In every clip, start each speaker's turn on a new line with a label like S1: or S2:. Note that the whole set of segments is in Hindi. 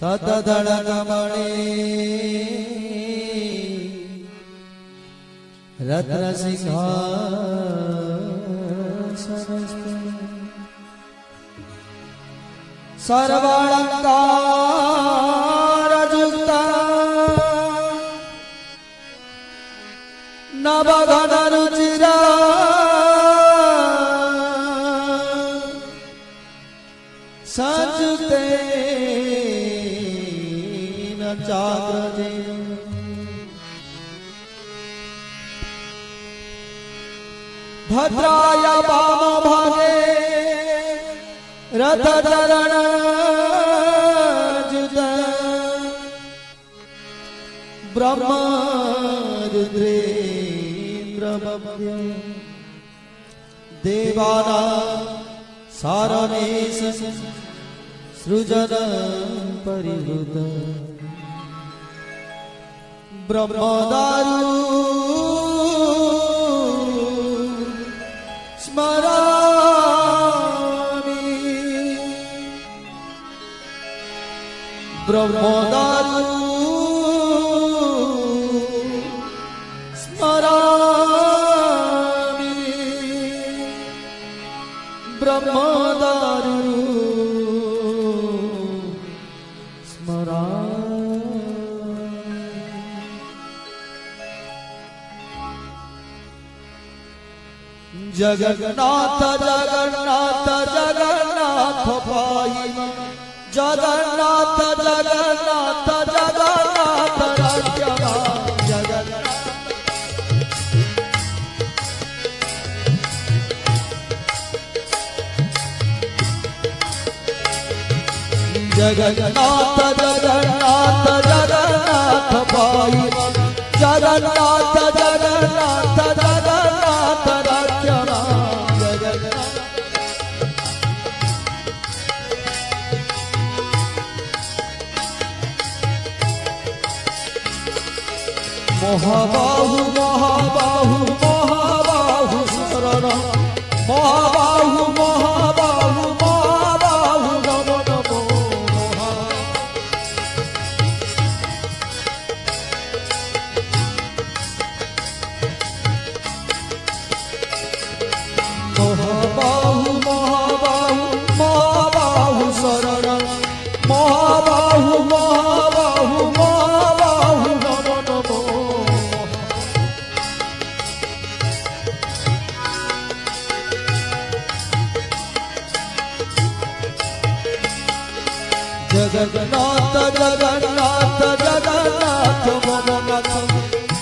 S1: सतधड़कमणि रत्न सिंहासन सर्वालंकार युक्ता नवघन रुचिरा संजुते जागृति भद्राय वाम भागे रथ चरण जुत ब्रह्म रुद्रेन्द्र देवाना सारणेश सृजन परिवृत ब्रह्मदारु स्मरामि ब्रह्मदारु स्मरामि ब्रह्मदारु जगन्नाथ जगन्नाथ जगन्नाथ पाहि जगन्नाथ जगन्नाथ जगन्नाथ राज्यमा जगन्नाथ जगन्नाथ जगन्नाथ पाहि जगन्नाथ जगन्नाथ जगन्नाथ राज्यमा महाबाहु महाबाहु महाबाहु शरण महाबाहु महाबाहु महाबाहु नमो नमो महाबाहु महाबाहु महाबाहु शरण महाबाहु महाबाहु महाबाहु नमो नमो जगन्नाथ जगन्नाथ जगन्नाथ ममनाथ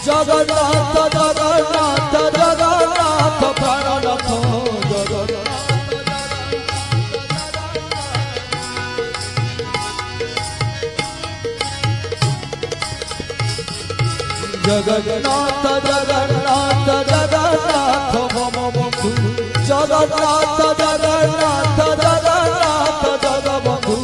S1: जगन्नाथ जगन्नाथ जगन्नाथ प्राणनाथ जगन्नाथ जगन्नाथ जगन्नाथ मम बंधु जगन्नाथ जगन्नाथ जगन्नाथ जगबंधु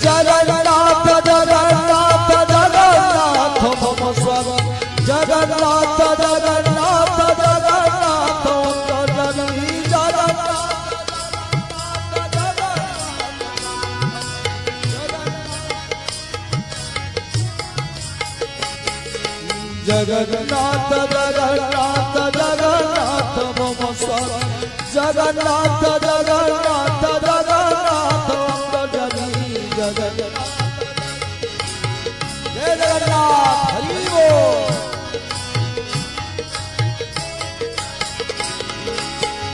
S1: जगन्नाथ जगन्नाथ जगन्नाथ मम स्वर जगन्नाथ जगन्नाथ जगन्नाथ जननी जगन्नाथ जगन्नाथ जगन्नाथ मम स्वर जगन्नाथ जगन्नाथ जगन्नाथ जननी जगन्नाथ जय जगन्नाथ हरि बोल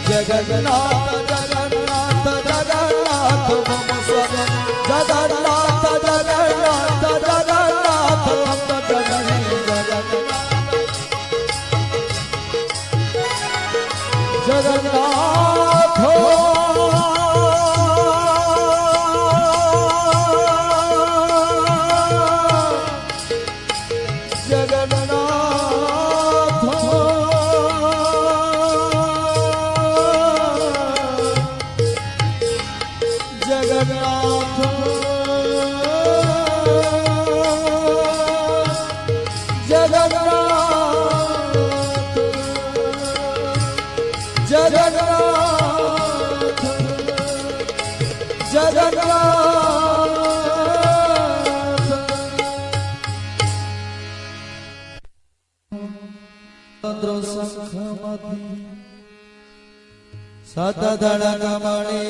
S1: जगन्नाथ जगन्नाथ जगन्नाथ मम स्वर जगन्नाथ जगन्नाथ जगन्नाथ जननी जगन्नाथ जगन्नाथ सतधड़कमणि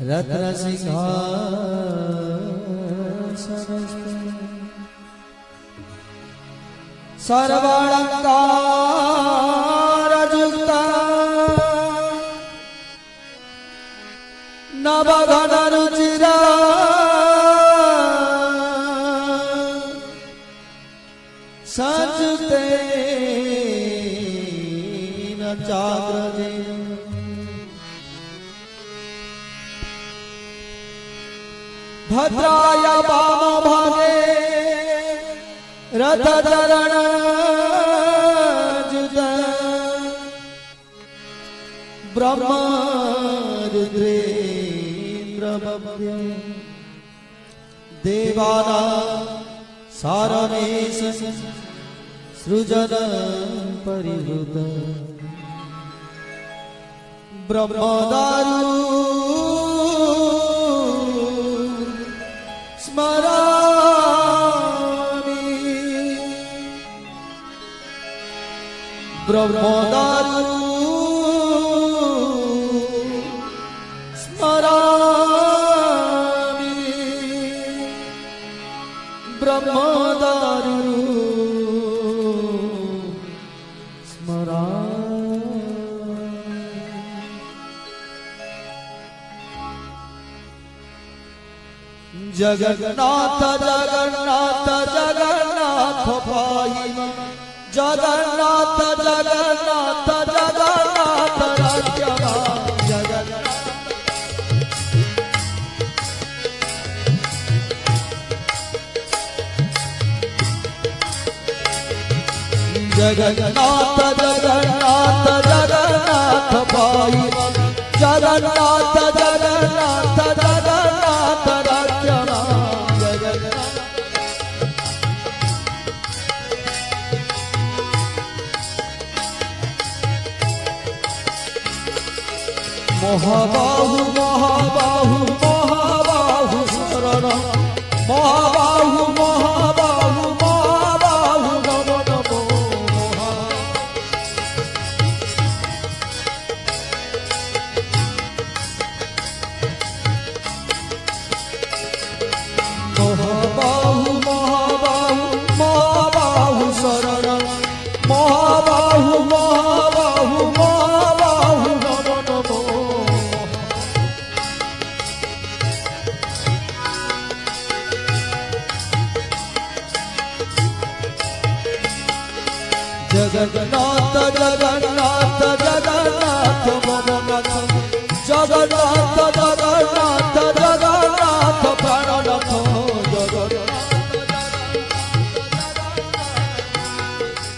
S1: रत्न सिंहासन सर्वालंकार युक्ता नवघन रुचिरा सजते न जागृते भद्राय वाम भागे रथ चरण जुत ब्रह्म रुद्रेन्द्र देवाना सारमेश सृजन परिवृत ब्रह्मदारु स्मरामि ब्रह्मदारु स्मरामि ब्रह्मदारु जगन्नाथ जगन्नाथ जगन्नाथ भाई जगन्नाथ जगन्नाथ जगन्नाथ राज्यवा जगन्नाथ जगन्नाथ जगन्नाथ भाई जगन्नाथ जगन्नाथ जगन्नाथ राज्यवा महाबाहु महाबाहु महाबाहु शरण महाबाहु